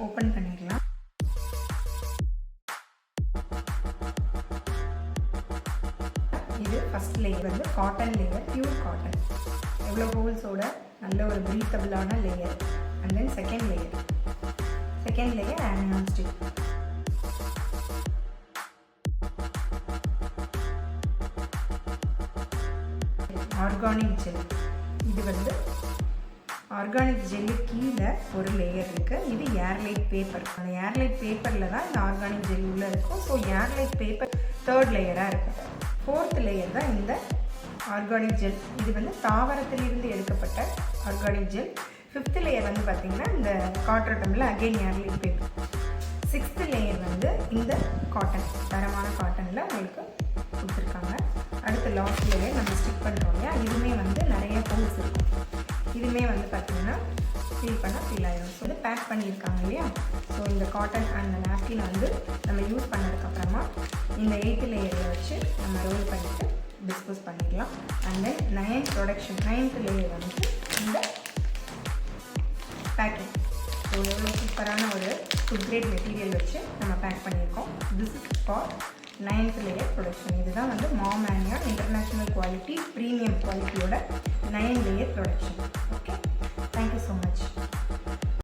Open பண்ணிடலாம். இது first layer வந்து காட்டன் லேயர், பியூர் காட்டன். எவ்வளோ ஹோல்ஸோட நல்ல ஒரு ப்ரீத்தபிளான layer. And then second layer onion stick. Organic gel. இது வந்து ஆர்கானிக் ஜெல்லு கீழே ஒரு லேயர் இருக்குது. இது ஏர்லைட் பேப்பர். அந்த ஏர்லைட் பேப்பரில் தான் இந்த ஆர்கானிக் ஜெல் உள்ளே இருக்கும். ஸோ ஏர்லைட் பேப்பர் தேர்ட் லேயராக இருக்கும். ஃபோர்த் லேயர் தான் இந்த ஆர்கானிக் ஜெல். இது வந்து தாவரத்திலிருந்து எடுக்கப்பட்ட ஆர்கானிக் ஜெல். ஃபிஃப்த் லேயர் வந்து பார்த்திங்கன்னா இந்த காட்ரட்டமில் அகெயின் ஏர்லைட் பேப்பர். சிக்ஸ்த் லேயர் வந்து இந்த காட்டன், தரமான காட்டனில் உங்களுக்கு கொடுத்துருக்காங்க. அடுத்து லாஸ்ட் லேயர் நம்ம ஸ்டிக் பண்ணுறோம் இல்லையா, இதுவுமே வந்து நிறைய ஹோல்ஸ் இருக்கும். இதுவுமே வந்து பார்த்திங்கன்னா ஃபில் ஆகிடும். ஸோ வந்து பேக் பண்ணியிருக்காங்க இல்லையா. ஸோ இந்த காட்டன் அண்ட் நாப்கின் வந்து நம்ம யூஸ் பண்ணதுக்கப்புறமா இந்த 8th லேயரில் வச்சு நம்ம ரோல் பண்ணிவிட்டு டிஸ்போஸ் பண்ணிடலாம். அண்ட் தென் 9th லேயர் வந்து இந்த பேக்கிங். ஸோ எவ்வளோ சூப்பரான ஒரு ஃபுட் கிரேட் மெட்டீரியல் வச்சு நம்ம பேக் பண்ணியிருக்கோம். This is for 9th layer production. இதுதான் வந்து mom onion international quality premium குவாலிட்டியோட 9 லேயர் ப்ரொடக்ஷன். ஓகே.